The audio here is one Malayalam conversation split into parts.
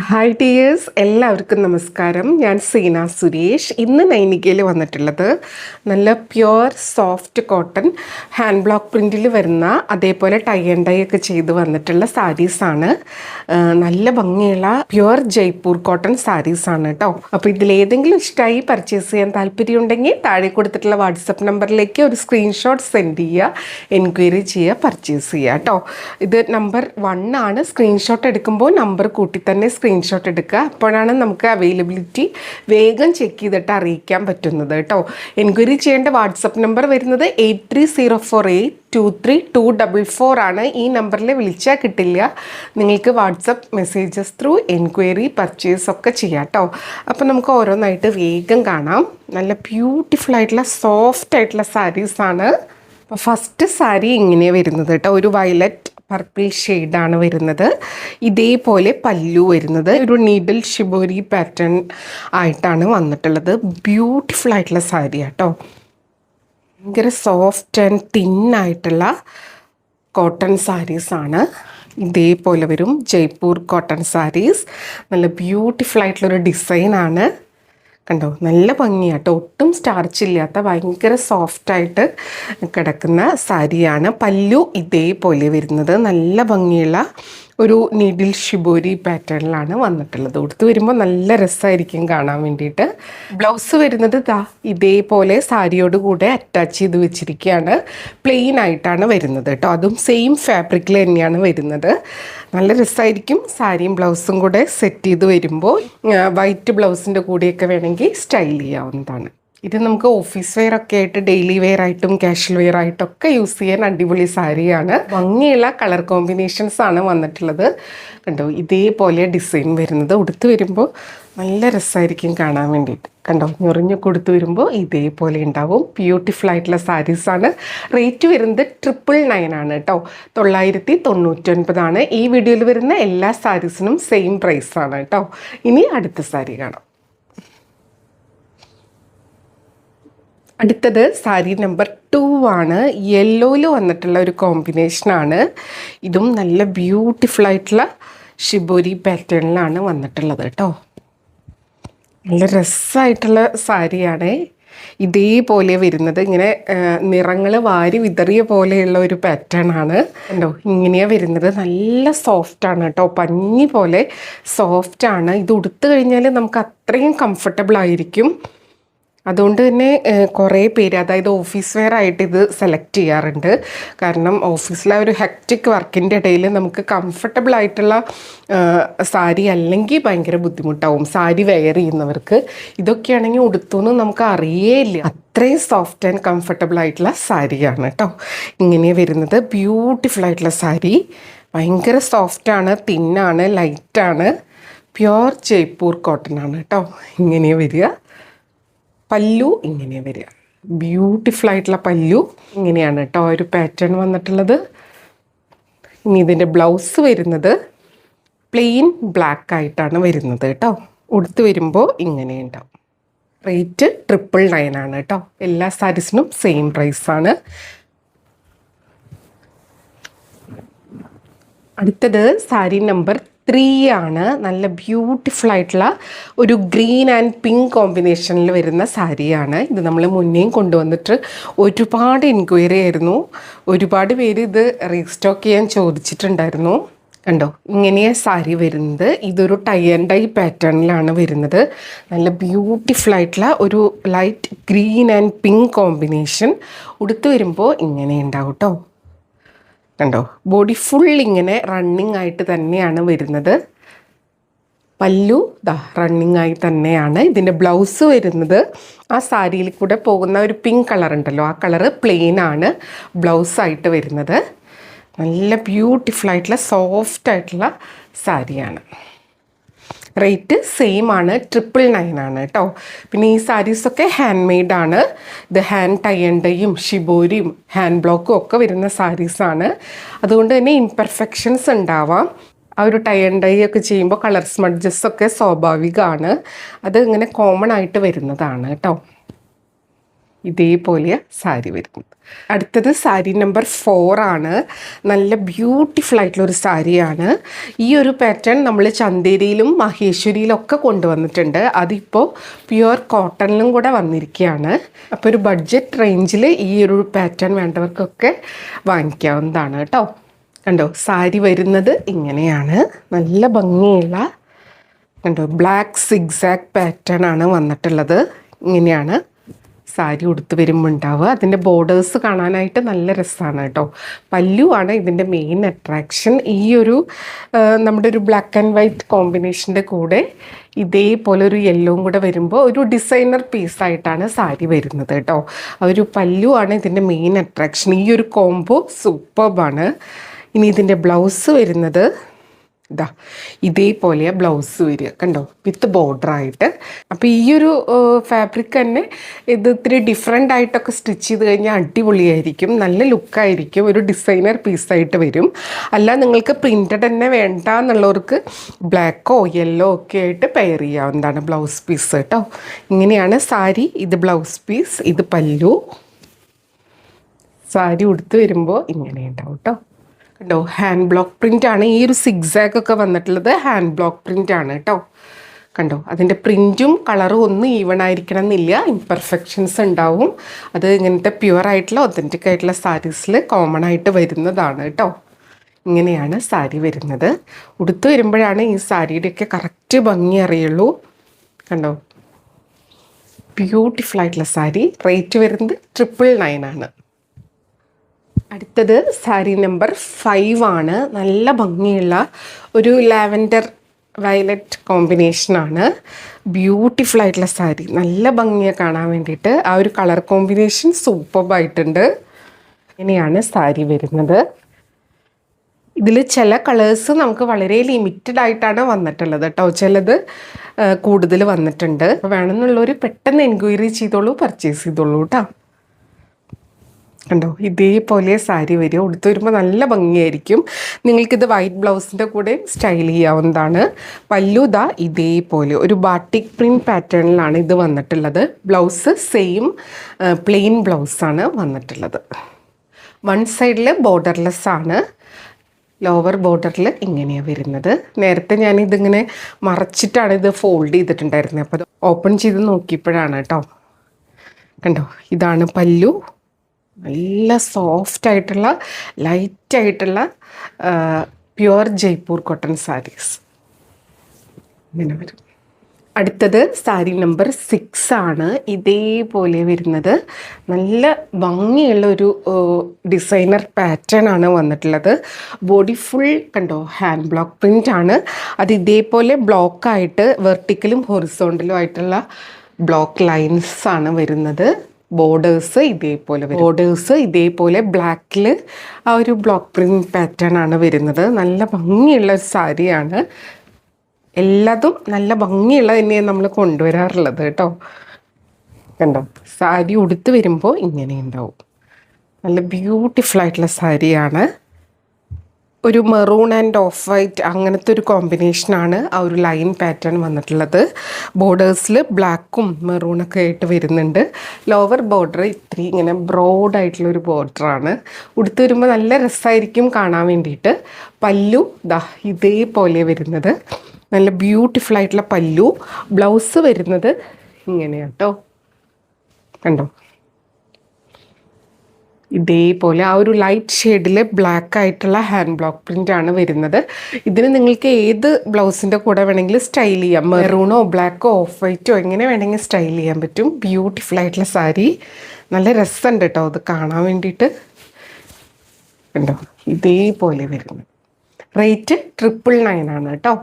ഹായ് ഡിയേഴ്സ്, എല്ലാവർക്കും നമസ്കാരം. ഞാൻ സീന സുരേഷ്. ഇന്ന് നൈനികയിൽ വന്നിട്ടുള്ളത് നല്ല pure soft cotton hand block പ്രിൻറ്റിൽ വരുന്ന അതേപോലെ ടൈ ആൻഡ് ഡൈ ഒക്കെ ചെയ്ത് വന്നിട്ടുള്ള സാരീസാണ്. നല്ല ഭംഗിയുള്ള പ്യുവർ ജയ്പൂർ കോട്ടൺ സാരീസാണ് കേട്ടോ. അപ്പോൾ ഇതിലേതെങ്കിലും ഇഷ്ടമായി പർച്ചേസ് ചെയ്യാൻ താല്പര്യമുണ്ടെങ്കിൽ താഴെ കൊടുത്തിട്ടുള്ള വാട്സപ്പ് നമ്പറിലേക്ക് ഒരു സ്ക്രീൻഷോട്ട് സെൻഡ് ചെയ്യുക, എൻക്വയറി ചെയ്യുക, പർച്ചേസ് ചെയ്യുക കേട്ടോ. ഇത് നമ്പർ 1 ആണ്. സ്ക്രീൻഷോട്ട് എടുക്കുമ്പോൾ നമ്പർ കൂട്ടി തന്നെ സ്ക്രീൻഷോട്ട് എടുക്കുക. അപ്പോഴാണ് നമുക്ക് അവൈലബിലിറ്റി വേഗം ചെക്ക് ചെയ്തിട്ട് അറിയിക്കാൻ പറ്റുന്നത് കേട്ടോ. എൻക്വയറി ചെയ്യേണ്ട വാട്സപ്പ് നമ്പർ വരുന്നത് 8304823244 ആണ്. ഈ നമ്പറിൽ വിളിച്ചാൽ കിട്ടില്ല. നിങ്ങൾക്ക് WhatsApp messages through enquiry purchase ഒക്കെ ചെയ്യാം കേട്ടോ. അപ്പോൾ നമുക്ക് ഓരോന്നായിട്ട് വേഗം കാണാം. നല്ല ബ്യൂട്ടിഫുൾ ആയിട്ടുള്ള സോഫ്റ്റ് ആയിട്ടുള്ള സാരീസാണ്. അപ്പോൾ ഫസ്റ്റ് സാരി ഇങ്ങനെയാണ് വരുന്നത് കേട്ടോ. ഒരു വയലറ്റ് പർപ്പിൾ ഷെയ്ഡാണ് വരുന്നത്. ഇതേപോലെ പല്ലു വരുന്നത് ഒരു നീഡിൽ ഷിബോരി പാറ്റേൺ ആയിട്ടാണ് വന്നിട്ടുള്ളത്. ബ്യൂട്ടിഫുൾ ആയിട്ടുള്ള സാരി കേട്ടോ. ഭയങ്കര സോഫ്റ്റ് ആൻഡ് തിന്നായിട്ടുള്ള കോട്ടൺ സാരീസാണ്. ഇതേപോലെ വരും ജയ്പൂർ കോട്ടൺ സാരീസ്. നല്ല ബ്യൂട്ടിഫുൾ ആയിട്ടുള്ളൊരു ഡിസൈനാണ്. കണ്ടോ, നല്ല ഭംഗിയാട്ടോ. ഒട്ടും സ്റ്റാർച്ച് ഇല്ലാത്ത ഭയങ്കര സോഫ്റ്റായിട്ട് കിടക്കുന്ന സാരിയാണ്. പല്ലു ഇതേപോലെ വരുന്നത് നല്ല ഭംഗിയുള്ള ഒരു നീഡിൽ ഷിബോരി പാറ്റേണിലാണ് വന്നിട്ടുള്ളത്. ഉടുത്ത് വരുമ്പോൾ നല്ല രസമായിരിക്കും കാണാൻ വേണ്ടിയിട്ട്. ബ്ലൗസ് വരുന്നത് ഇതേപോലെ സാരിയോട് കൂടെ അറ്റാച്ച് ചെയ്ത് വെച്ചിരിക്കുകയാണ്. പ്ലെയിൻ ആയിട്ടാണ് വരുന്നത് കേട്ടോ. അതും സെയിം ഫാബ്രിക്കിൽ തന്നെയാണ് വരുന്നത്. നല്ല രസമായിരിക്കും. സാരിയും ബ്ലൗസും കൂടെ സെറ്റ് ചെയ്ത് വരുമ്പോൾ വൈറ്റ് ബ്ലൗസിൻ്റെ കൂടെയൊക്കെ വേണമെങ്കിൽ സ്റ്റൈൽ ചെയ്യാവുന്നതാണ്. ഇത് നമുക്ക് ഓഫീസ് വെയർ ഒക്കെ ആയിട്ട് ഡെയിലി വെയർ ആയിട്ടും കാഷ്വൽ വെയർ ആയിട്ടൊക്കെ യൂസ് ചെയ്യാൻ അടിപൊളി സാരിയാണ്. ഭംഗിയുള്ള കളർ കോമ്പിനേഷൻസ് ആണ് വന്നിട്ടുള്ളത്. കണ്ടോ, ഇതേപോലെ ഡിസൈൻ വരുന്നത്. ഉടുത്ത് വരുമ്പോൾ നല്ല രസമായിരിക്കും കാണാൻ വേണ്ടിയിട്ട്. കണ്ടോ, ഞൊറിഞ്ഞ് കൊടുത്ത് വരുമ്പോൾ ഇതേപോലെ ഉണ്ടാവും. ബ്യൂട്ടിഫുൾ ആയിട്ടുള്ള സാരീസാണ്. റേറ്റ് വരുന്നത് 999 ആണ് കേട്ടോ. 999 ആണ്. ഈ വീഡിയോയിൽ വരുന്ന എല്ലാ സാരീസിനും സെയിം പ്രൈസാണ് കേട്ടോ. ഇനി അടുത്ത സാരി കാണാം. അടുത്തത് സാരി നമ്പർ 2 ആണ്. യെല്ലോയിൽ വന്നിട്ടുള്ള ഒരു കോമ്പിനേഷനാണ്. ഇതും നല്ല ബ്യൂട്ടിഫുൾ ആയിട്ടുള്ള ഷിബോരി പാറ്റേണിലാണ് വന്നിട്ടുള്ളത് കേട്ടോ. നല്ല രസമായിട്ടുള്ള സാരിയാണ്. ഇതേപോലെ വരുന്നത് ഇങ്ങനെ നിറങ്ങൾ വാരി വിതറിയ പോലെയുള്ള ഒരു പാറ്റേൺ ആണ്. കണ്ടോ, ഇങ്ങനെയാണ് വരുന്നത്. നല്ല സോഫ്റ്റാണ് കേട്ടോ. പഞ്ഞി പോലെ സോഫ്റ്റാണ്. ഇത് ഉടുത്ത് കഴിഞ്ഞാൽ നമുക്ക് അത്രയും കംഫർട്ടബിൾ ആയിരിക്കും. അതുകൊണ്ട് തന്നെ കുറേ പേര്, അതായത് ഓഫീസ് വെയർ ആയിട്ട് ഇത് സെലക്ട് ചെയ്യാറുണ്ട്. കാരണം ഓഫീസിലെ ഒരു ഹെക്റ്റിക് വർക്കിൻ്റെ ഇടയിൽ നമുക്ക് കംഫർട്ടബിൾ ആയിട്ടുള്ള സാരി അല്ലെങ്കിൽ ഭയങ്കര ബുദ്ധിമുട്ടാവും സാരി വെയർ ചെയ്യുന്നവർക്ക്. ഇതൊക്കെയാണെങ്കിൽ ഉടുത്തൊന്നും നമുക്ക് അറിയേയില്ല. അത്രയും സോഫ്റ്റ് ആൻഡ് കംഫർട്ടബിൾ ആയിട്ടുള്ള സാരിയാണ് കേട്ടോ. ഇങ്ങനെ വരുന്നത് ബ്യൂട്ടിഫുൾ ആയിട്ടുള്ള സാരി. ഭയങ്കര സോഫ്റ്റാണ്, തിന്നാണ്, ലൈറ്റാണ്. പ്യുവർ ജയ്പൂർ കോട്ടൺ ആണ് കേട്ടോ. ഇങ്ങനെ വരിക. പല്ലു ഇങ്ങനെ വരിക. ബ്യൂട്ടിഫുൾ ആയിട്ടുള്ള പല്ലു ഇങ്ങനെയാണ് കേട്ടോ ഒരു പാറ്റേൺ വന്നിട്ടുള്ളത്. ഇനി ഇതിൻ്റെ ബ്ലൗസ് വരുന്നത് പ്ലെയിൻ ബ്ലാക്ക് ആയിട്ടാണ് വരുന്നത് കേട്ടോ. ഉടുത്ത് വരുമ്പോൾ ഇങ്ങനെ ഉണ്ടാവും. റേറ്റ് 999 ആണ് കേട്ടോ. എല്ലാ സാരീസിനും സെയിം പ്രൈസാണ്. അടുത്തത് സാരി നമ്പർ 3 ആണ്. നല്ല ബ്യൂട്ടിഫുൾ ആയിട്ടുള്ള ഒരു ഗ്രീൻ ആൻഡ് പിങ്ക് കോമ്പിനേഷനിൽ വരുന്ന സാരിയാണ്. ഇത് നമ്മൾ മുന്നേയും കൊണ്ടുവന്നിട്ട് ഒരുപാട് എൻക്വയറി ആയിരുന്നു. ഒരുപാട് പേര് ഇത് റീസ്റ്റോക്ക് ചെയ്യാൻ ചോദിച്ചിട്ടുണ്ടായിരുന്നു. കണ്ടോ, ഇങ്ങനെയാണ് സാരി വരുന്നത്. ഇതൊരു ടൈ ആൻഡ് ഡൈ പാറ്റേണിലാണ് വരുന്നത്. നല്ല ബ്യൂട്ടിഫുൾ ആയിട്ടുള്ള ഒരു light green and pink combination. ഉടുത്ത് വരുമ്പോൾ ഇങ്ങനെ ഉണ്ടാവും കേട്ടോ. കണ്ടോ, ബോഡി ഫുൾ ഇങ്ങനെ റണ്ണിങ് ആയിട്ട് തന്നെയാണ് വരുന്നത്. പല്ലു റണ്ണിങ് ആയി തന്നെയാണ്. ഇതിൻ്റെ ബ്ലൗസ് വരുന്നത് ആ സാരിയിൽ കൂടെ പോകുന്ന ഒരു പിങ്ക് കളർ ഉണ്ടല്ലോ, ആ കളറ് പ്ലെയിൻ ആണ് ബ്ലൗസായിട്ട് വരുന്നത്. നല്ല ബ്യൂട്ടിഫുൾ ആയിട്ടുള്ള സോഫ്റ്റ് ആയിട്ടുള്ള സാരിയാണ്. റേറ്റ് സെയിം ആണ്, 999 ആണ് കേട്ടോ. പിന്നെ ഈ സാരീസൊക്കെ ഹാൻഡ് മെയ്ഡാണ്. ഇത് ഹാൻഡ് ടൈ ആൻഡ് ഡൈയും ഷിബോരിയും ഹാൻഡ് ബ്ലോക്കും ഒക്കെ വരുന്ന സാരീസാണ്. അതുകൊണ്ട് തന്നെ ഇംപെർഫെക്ഷൻസ് ഉണ്ടാവാം. ആ ഒരു ടൈ ആൻഡ് ഡൈ ഒക്കെ ചെയ്യുമ്പോൾ കളർ സ്മഡ്ജസ് ഒക്കെ സ്വാഭാവികമാണ്. അത് ഇങ്ങനെ കോമൺ ആയിട്ട് വരുന്നതാണ് കേട്ടോ. ഇതേപോലെ സാരി വരുന്നത്. അടുത്തത് സാരി നമ്പർ 4 ആണ്. നല്ല ബ്യൂട്ടിഫുൾ ആയിട്ടുള്ളൊരു സാരിയാണ്. ഈ ഒരു പാറ്റേൺ നമ്മൾ ചന്തേരിയിലും മഹേശ്വരിയിലും ഒക്കെ കൊണ്ടുവന്നിട്ടുണ്ട്. അതിപ്പോൾ പ്യുവർ കോട്ടണിലും കൂടെ വന്നിരിക്കുകയാണ്. അപ്പോൾ ഒരു ബഡ്ജറ്റ് റേഞ്ചിൽ ഈ ഒരു പാറ്റേൺ വേണ്ടവർക്കൊക്കെ വാങ്ങിക്കാവുന്നതാണ് കേട്ടോ. കണ്ടോ, സാരി വരുന്നത് ഇങ്ങനെയാണ്. നല്ല ഭംഗിയുള്ള കണ്ടോ ബ്ലാക്ക് സിഗ്സാഗ് പാറ്റേൺ ആണ് വന്നിട്ടുള്ളത്. ഇങ്ങനെയാണ് സാരി ഉടുത്ത് വരുമ്പോൾ ഉണ്ടാവുക. അതിൻ്റെ ബോർഡേഴ്സ് കാണാനായിട്ട് നല്ല രസമാണ് കേട്ടോ. പല്ലു ആണ് ഇതിൻ്റെ മെയിൻ അട്രാക്ഷൻ. ഈ ഒരു നമ്മുടെ ഒരു ബ്ലാക്ക് ആൻഡ് വൈറ്റ് കോമ്പിനേഷൻ്റെ കൂടെ ഇതേപോലെ ഒരു യെല്ലോവും കൂടെ വരുമ്പോൾ ഒരു ഡിസൈനർ പീസായിട്ടാണ് സാരി വരുന്നത് കേട്ടോ. ആ ഒരു പല്ലു ആണ് ഇതിൻ്റെ മെയിൻ അട്രാക്ഷൻ. ഈ ഒരു കോംബോ സൂപ്പർബാണ്. ഇനി ഇതിൻ്റെ ബ്ലൗസ് വരുന്നത് ഇതാ ഇതേപോലെ ബ്ലൗസ് വരിക കണ്ടോ, വിത്ത് ബോർഡറായിട്ട്. അപ്പോൾ ഈ ഒരു ഫാബ്രിക് തന്നെ ഇത് ഇത്തിരി ഡിഫറെൻ്റ് ആയിട്ടൊക്കെ സ്റ്റിച്ച് ചെയ്ത് കഴിഞ്ഞാൽ അടിപൊളിയായിരിക്കും, നല്ല ലുക്കായിരിക്കും, ഒരു ഡിസൈനർ പീസായിട്ട് വരും. അല്ല നിങ്ങൾക്ക് പ്രിൻറ്റഡ് തന്നെ വേണ്ട എന്നുള്ളവർക്ക് ബ്ലാക്കോ യെല്ലോ ഒക്കെ ആയിട്ട് പെയർ ചെയ്യാവുന്നതാണ് ബ്ലൗസ് പീസ് കേട്ടോ. ഇങ്ങനെയാണ് സാരി. ഇത് ബ്ലൗസ് പീസ്, ഇത് പല്ലു. സാരി ഉടുത്ത് വരുമ്പോൾ ഇങ്ങനെ ഉണ്ടാവും കേട്ടോ. കണ്ടോ, ഹാൻഡ് ബ്ലോക്ക് പ്രിൻ്റ് ആണ്. ഈ ഒരു സിഗ്സാഗ് ഒക്കെ വന്നിട്ടുള്ളത് ഹാൻഡ് ബ്ലോക്ക് പ്രിൻ്റ് ആണ് കേട്ടോ. കണ്ടോ, അതിൻ്റെ പ്രിൻറ്റും കളറും ഒന്നും ഈവൺ ആയിരിക്കണം എന്നില്ല, ഇംപെർഫെക്ഷൻസ് ഉണ്ടാവും. അത് ഇങ്ങനത്തെ പ്യുവർ ആയിട്ടുള്ള ഒതൻറ്റിക് ആയിട്ടുള്ള സാരീസിൽ കോമൺ ആയിട്ട് വരുന്നതാണ് കേട്ടോ. ഇങ്ങനെയാണ് സാരി വരുന്നത്. ഉടുത്ത് വരുമ്പോഴാണ് ഈ സാരിയുടെയൊക്കെ കറക്റ്റ് ഭംഗി അറിയുള്ളൂ. കണ്ടോ, ബ്യൂട്ടിഫുൾ ആയിട്ടുള്ള സാരി. റേറ്റ് വരുന്നത് 999 ആണ്. അടുത്തത് സാരി നമ്പർ 5 ആണ്. നല്ല ഭംഗിയുള്ള ഒരു ലാവൻഡർ വയലറ്റ് കോമ്പിനേഷനാണ്. ബ്യൂട്ടിഫുൾ ആയിട്ടുള്ള സാരി, നല്ല ഭംഗിയാണ് കാണാൻ വേണ്ടിയിട്ട്. ആ ഒരു കളർ കോമ്പിനേഷൻ സൂപ്പർബായിട്ടുണ്ട്. ഇങ്ങനെയാണ് സാരി വരുന്നത്. ഇതിൽ ചില കളേഴ്സ് നമുക്ക് വളരെ ലിമിറ്റഡ് ആയിട്ടാണ് വന്നിട്ടുള്ളത് കേട്ടോ. ചിലത് കൂടുതൽ വന്നിട്ടുണ്ട്. അപ്പോൾ വേണമെന്നുള്ളവർ പെട്ടെന്ന് എൻക്വയറി ചെയ്തോളൂ, പർച്ചേസ് ചെയ്തോളൂ കേട്ടോ. കണ്ടോ, ഇതേപോലെ സാരി വരിക. ഉടുത്ത് വരുമ്പോൾ നല്ല ഭംഗിയായിരിക്കും. നിങ്ങൾക്കിത് വൈറ്റ് ബ്ലൗസിൻ്റെ കൂടെ സ്റ്റൈൽ ചെയ്യാവുന്നതാണ്. പല്ലു ദാ ഇതേപോലെ ഒരു ബാട്ടിക് പ്രിൻറ്റ് പാറ്റേണിലാണ് ഇത് വന്നിട്ടുള്ളത്. ബ്ലൗസ് സെയിം പ്ലെയിൻ ബ്ലൗസാണ് വന്നിട്ടുള്ളത്. വൺ സൈഡിൽ ബോർഡർലെസ് ആണ്, ലോവർ ബോർഡറിൽ ഇങ്ങനെയാണ് വരുന്നത്. നേരത്തെ ഞാനിതിങ്ങനെ മറച്ചിട്ടാണ് ഇത് ഫോൾഡ് ചെയ്തിട്ടുണ്ടായിരുന്നത്. അപ്പോൾ അത് ഓപ്പൺ ചെയ്ത് നോക്കിയപ്പോഴാണ് കേട്ടോ. കണ്ടോ, ഇതാണ് പല്ലു. നല്ല സോഫ്റ്റ് ആയിട്ടുള്ള ലൈറ്റായിട്ടുള്ള പ്യുവർ ജയ്പൂർ കോട്ടൺ സാരീസ് ഇങ്ങനെ വരും. അടുത്തത് സാരി നമ്പർ 6 ആണ്. ഇതേപോലെ വരുന്നത് നല്ല ഭംഗിയുള്ള ഒരു ഡിസൈനർ പാറ്റേൺ ആണ് വന്നിട്ടുള്ളത്. ബോഡി ഫുൾ കണ്ടോ ഹാൻഡ് ബ്ലോക്ക് പ്രിൻ്റ് ആണ്. അത് ഇതേപോലെ ബ്ലോക്കായിട്ട് വെർട്ടിക്കലും ഹൊറിസോണ്ടലും ആയിട്ടുള്ള ബ്ലോക്ക് ലൈൻസ് ആണ് വരുന്നത്. ബോർഡേഴ്സ് ഇതേപോലെ ബ്ലാക്കിൽ ആ ഒരു ബ്ലോക്ക് പ്രിൻറ്റ് പാറ്റേൺ ആണ് വരുന്നത്. നല്ല ഭംഗിയുള്ള ഒരു സാരിയാണ്. എല്ലാതും നല്ല ഭംഗിയുള്ള തന്നെയാണ് നമ്മൾ കൊണ്ടുവരാറുള്ളത് കേട്ടോ. കണ്ടോ, സാരി ഉടുത്ത് വരുമ്പോൾ ഇങ്ങനെ ഉണ്ടാവും. നല്ല ബ്യൂട്ടിഫുൾ ആയിട്ടുള്ള സാരിയാണ്. ഒരു മെറൂൺ ആൻഡ് ഓഫ് വൈറ്റ് അങ്ങനത്തെ ഒരു കോമ്പിനേഷനാണ് ആ ഒരു ലൈൻ പാറ്റേൺ വന്നിട്ടുള്ളത്. ബോർഡേഴ്സിൽ ബ്ലാക്കും മെറൂണൊക്കെ ആയിട്ട് വരുന്നുണ്ട്. ലോവർ ബോർഡർ ഇത്തിരി ഇങ്ങനെ ബ്രോഡായിട്ടുള്ളൊരു ബോർഡറാണ്. ഉടുത്ത് വരുമ്പോൾ നല്ല രസമായിരിക്കും കാണാൻ വേണ്ടിയിട്ട്. പല്ലു ദാ ഇതേപോലെ വരുന്നത്. നല്ല ബ്യൂട്ടിഫുൾ ആയിട്ടുള്ള പല്ലു. ബ്ലൗസ് വരുന്നത് ഇങ്ങനെയാണ് കേട്ടോ. കണ്ടോ, ഇതേപോലെ ആ ഒരു ലൈറ്റ് ഷെയ്ഡിൽ ബ്ലാക്ക് ആയിട്ടുള്ള ഹാൻഡ് ബ്ലോക്ക് പ്രിൻ്റ് ആണ് വരുന്നത്. ഇതിന് നിങ്ങൾക്ക് ഏത് ബ്ലൗസിൻ്റെ കൂടെ വേണമെങ്കിലും സ്റ്റൈൽ ചെയ്യാം. മെറൂണോ ബ്ലാക്കോ ഓഫ് വൈറ്റോ എങ്ങനെ വേണമെങ്കിൽ സ്റ്റൈൽ ചെയ്യാൻ പറ്റും. ബ്യൂട്ടിഫുൾ ആയിട്ടുള്ള സാരി. നല്ല രസമുണ്ട് കേട്ടോ അത് കാണാൻ വേണ്ടിയിട്ട്. കണ്ടോ, ഇതേപോലെ വരുന്നത്. റേറ്റ് 999 ആണ് കേട്ടോ.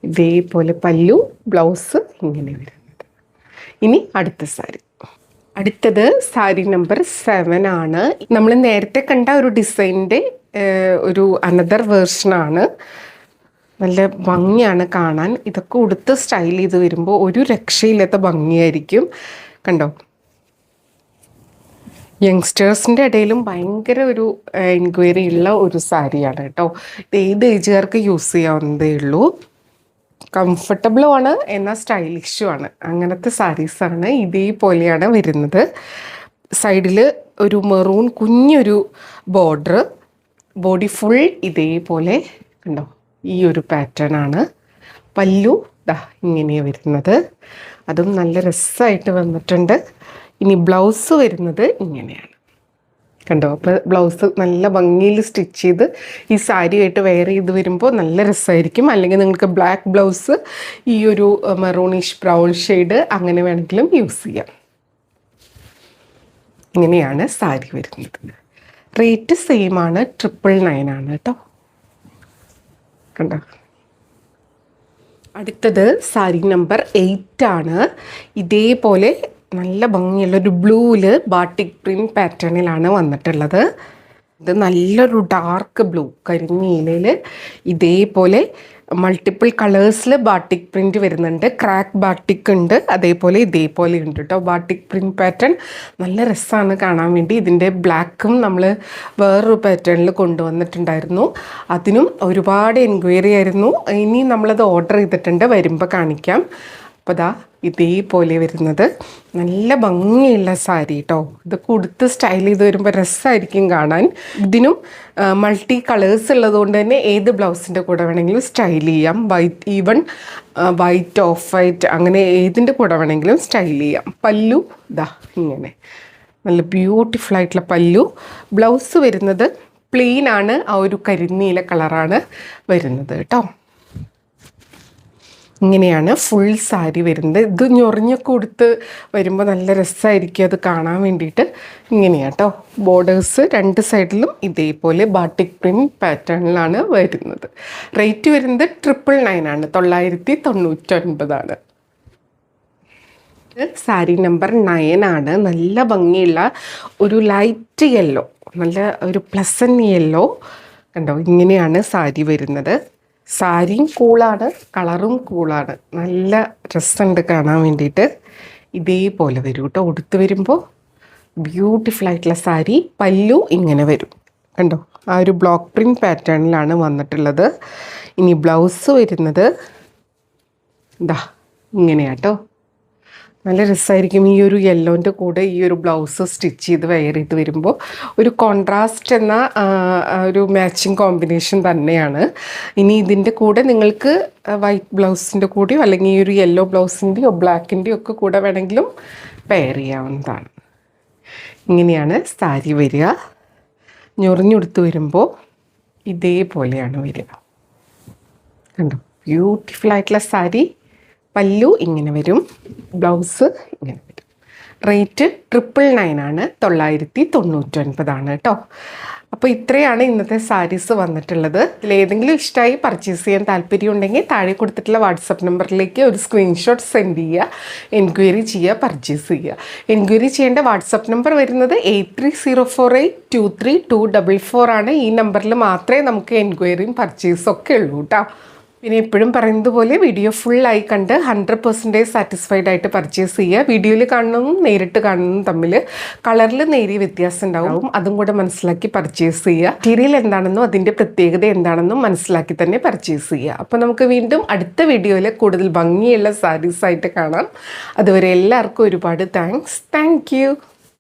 ഇതേപോലെ പല്ലു, ബ്ലൗസ് ഇങ്ങനെ വരുന്നത്. ഇനി അടുത്ത സാരി. അടുത്തത് സാരി നമ്പർ 7 ആണ്. നമ്മൾ നേരത്തെ കണ്ട ഒരു ഡിസൈനിൻ്റെ ഒരു അനദർ വേർഷനാണ്. നല്ല ഭംഗിയാണ് കാണാൻ. ഇതൊക്കെ ഉടുത്ത് സ്റ്റൈൽ ചെയ്ത് വരുമ്പോൾ ഒരു രക്ഷയില്ലാത്ത ഭംഗിയായിരിക്കും. കണ്ടോ, യങ്സ്റ്റേഴ്സിൻ്റെ ഇടയിലും ഭയങ്കര ഒരു എൻക്വയറി ഉള്ള ഒരു സാരിയാണ് കേട്ടോ. ഇത് ഏത് ഏജുകാർക്ക് യൂസ് ചെയ്യാവുന്നതേ ഉള്ളൂ. കംഫർട്ടബിളും ആണ് എന്നാൽ സ്റ്റൈലിഷും ആണ്. അങ്ങനത്തെ സാരീസാണ്. ഇതേപോലെയാണ് വരുന്നത്. സൈഡിൽ ഒരു മെറൂൺ കുഞ്ഞൊരു ബോർഡർ, ബോഡി ഫുൾ ഇതേപോലെ കണ്ടോ, ഈ ഒരു പാറ്റേൺ ആണ്. പല്ലു ദാ ഇങ്ങനെയാണ് വരുന്നത്. അതും നല്ല രസമായിട്ട് വന്നിട്ടുണ്ട്. ഇനി ബ്ലൗസ് വരുന്നത് ഇങ്ങനെയാണ് കണ്ടോ. അപ്പോൾ ബ്ലൗസ് നല്ല ഭംഗിയിൽ സ്റ്റിച്ച് ചെയ്ത് ഈ സാരിയായിട്ട് വെയർ ചെയ്ത് വരുമ്പോൾ നല്ല രസമായിരിക്കും. അല്ലെങ്കിൽ നിങ്ങൾക്ക് ബ്ലാക്ക് ബ്ലൗസ് ഈ ഒരു മെറൂണിഷ് ബ്രൗൺ ഷെയ്ഡ് അങ്ങനെ വേണമെങ്കിലും യൂസ് ചെയ്യാം. ഇങ്ങനെയാണ് സാരി വരുന്നത്. റേറ്റ് സെയിം ആണ്, 999 ആണ് കേട്ടോ. കണ്ടോ. അടുത്തത് സാരി നമ്പർ 8 ആണ്. ഇതേപോലെ നല്ല ഭംഗിയുള്ള ഒരു ബ്ലൂവിൽ ബാട്ടിക് പ്രിൻറ്റ് പാറ്റേണിലാണ് വന്നിട്ടുള്ളത്. ഇത് നല്ലൊരു ഡാർക്ക് ബ്ലൂ കരിനീലയിൽ ഇതേപോലെ മൾട്ടിപ്പിൾ കളേഴ്സിൽ ബാട്ടിക് പ്രിൻറ്റ് വരുന്നുണ്ട്. ക്രാക്ക് ബാട്ടിക് ഉണ്ട്, അതേപോലെ ഇതേപോലെ ഉണ്ട് കേട്ടോ. ബാട്ടിക് പ്രിൻറ്റ് പാറ്റേൺ നല്ല രസമാണ് കാണാൻ വേണ്ടി. ഇതിൻ്റെ ബ്ലാക്കും നമ്മൾ വേറൊരു പാറ്റേണിൽ കൊണ്ടുവന്നിട്ടുണ്ടായിരുന്നു. അതിനും ഒരുപാട് എൻക്വയറി ആയിരുന്നു. ഇനി നമ്മളത് ഓർഡർ ചെയ്തിട്ടുണ്ട്, വരുമ്പോൾ കാണിക്കാം. അപ്പോൾ ദാ ഇതേപോലെ വരുന്നത് നല്ല ഭംഗിയുള്ള സാരി കേട്ടോ. ഇതൊക്കെ ഉടുത്ത് സ്റ്റൈൽ ചെയ്ത് വരുമ്പോൾ രസമായിരിക്കും കാണാൻ. ഇതിനും മൾട്ടി കളേഴ്സ് ഉള്ളതുകൊണ്ട് തന്നെ ഏത് ബ്ലൗസിൻ്റെ കൂടെ വേണമെങ്കിലും സ്റ്റൈൽ ചെയ്യാം. White, even white, of white, അങ്ങനെ ഏതിൻ്റെ കൂടെ വേണമെങ്കിലും സ്റ്റൈൽ ചെയ്യാം. പല്ലു ഇതാ ഇങ്ങനെ നല്ല ബ്യൂട്ടിഫുൾ ആയിട്ടുള്ള പല്ലു. ബ്ലൗസ് വരുന്നത് പ്ലെയിൻ ആണ്, ആ ഒരു കരിനീല കളറാണ് വരുന്നത് കേട്ടോ. ഇങ്ങനെയാണ് ഫുൾ സാരി വരുന്നത്. ഇത് ഞൊറിഞ്ഞൊക്കെ കൊടുത്ത് വരുമ്പോൾ നല്ല രസമായിരിക്കും അത് കാണാൻ വേണ്ടിയിട്ട്. ഇങ്ങനെയാണ് കേട്ടോ. ബോർഡേഴ്സ് രണ്ട് സൈഡിലും ഇതേപോലെ ബാട്ടിക് പ്രിൻറ്റ് പാറ്റേണിലാണ് വരുന്നത്. റേറ്റ് വരുന്നത് 999 ആണ്, 999 ആണ്. സാരി നമ്പർ 9 ആണ്. നല്ല ഭംഗിയുള്ള ഒരു ലൈറ്റ് യെല്ലോ, നല്ല ഒരു പ്ലസൻറ്റ് യെല്ലോ കണ്ടോ. ഇങ്ങനെയാണ് സാരി വരുന്നത്. സാരിയും കൂളാണ്, കളറും കൂളാണ്. നല്ല രസമുണ്ട് കാണാൻ വേണ്ടിയിട്ട്. ഇതേപോലെ വരും കേട്ടോ. ഉടുത്ത് വരുമ്പോൾ ബ്യൂട്ടിഫുൾ ആയിട്ടുള്ള സാരി. പല്ലു ഇങ്ങനെ വരും കണ്ടോ. ആ ഒരു ബ്ലോക്ക് പ്രിൻറ്റ് പാറ്റേണിലാണ് വന്നിട്ടുള്ളത്. ഇനി ബ്ലൗസ് വരുന്നത് ഇതാ ഇങ്ങനെയാട്ടോ. നല്ല രസമായിരിക്കും. ഈ ഒരു യെല്ലോൻ്റെ കൂടെ ഈ ഒരു ബ്ലൗസ് സ്റ്റിച്ച് ചെയ്ത് വെയർ ചെയ്ത് വരുമ്പോൾ ഒരു കോൺട്രാസ്റ്റ് എന്ന ഒരു മാച്ചിങ് കോമ്പിനേഷൻ തന്നെയാണ്. ഇനി ഇതിൻ്റെ കൂടെ നിങ്ങൾക്ക് വൈറ്റ് ബ്ലൗസിൻ്റെ കൂടെയോ അല്ലെങ്കിൽ ഈ ഒരു യെല്ലോ ബ്ലൗസിൻ്റെയോ ബ്ലാക്കിൻ്റെയോ ഒക്കെ കൂടെ വേണമെങ്കിലും പെയർ ചെയ്യാവുന്നതാണ്. ഇങ്ങനെയാണ് സാരി വരിക. ഞൊറിഞ്ഞുടുത്ത് വരുമ്പോൾ ഇതേപോലെയാണ് വരിക കണ്ടോ. ബ്യൂട്ടിഫുൾ ആയിട്ടുള്ള സാരി. പല്ലു ഇങ്ങനെ വരും, ബ്ലൗസ് ഇങ്ങനെ വരും. റേറ്റ് 999 ആണ്, 999 ആണ് കേട്ടോ. അപ്പോൾ ഇത്രയാണ് ഇന്നത്തെ സാരീസ് വന്നിട്ടുള്ളത്. ഇതിലേതെങ്കിലും ഇഷ്ടമായി പർച്ചേസ് ചെയ്യാൻ താല്പര്യം ഉണ്ടെങ്കിൽ താഴെ കൊടുത്തിട്ടുള്ള വാട്സപ്പ് നമ്പറിലേക്ക് ഒരു സ്ക്രീൻഷോട്ട് സെൻഡ് ചെയ്യുക, എൻക്വയറി ചെയ്യുക, പർച്ചേസ് ചെയ്യുക. എൻക്വയറി ചെയ്യേണ്ട വാട്സപ്പ് നമ്പർ വരുന്നത് 8304823244 ആണ്. ഈ നമ്പറിൽ മാത്രമേ നമുക്ക് എൻക്വയറിയും പർച്ചേസും ഒക്കെ ഉള്ളൂ കേട്ടോ. പിന്നെ എപ്പോഴും പറയുന്നത് പോലെ വീഡിയോ ഫുള്ളായി കണ്ട് 100% സാറ്റിസ്ഫൈഡ് ആയിട്ട് പർച്ചേസ് ചെയ്യുക. വീഡിയോയിൽ കാണുന്നതും നേരിട്ട് കാണുന്നതും തമ്മിൽ കളറിൽ നേരിയ വ്യത്യാസം ഉണ്ടാവും. അതും കൂടെ മനസ്സിലാക്കി പർച്ചേസ് ചെയ്യുക. മെറ്റീരിയൽ എന്താണെന്നും അതിൻ്റെ പ്രത്യേകത എന്താണെന്നും മനസ്സിലാക്കി തന്നെ പർച്ചേസ് ചെയ്യുക. അപ്പോൾ നമുക്ക് വീണ്ടും അടുത്ത വീഡിയോയിൽ കൂടുതൽ ഭംഗിയുള്ള സാരീസായിട്ട് കാണാം. അതുവരെ എല്ലാവർക്കും ഒരുപാട് താങ്ക് യു.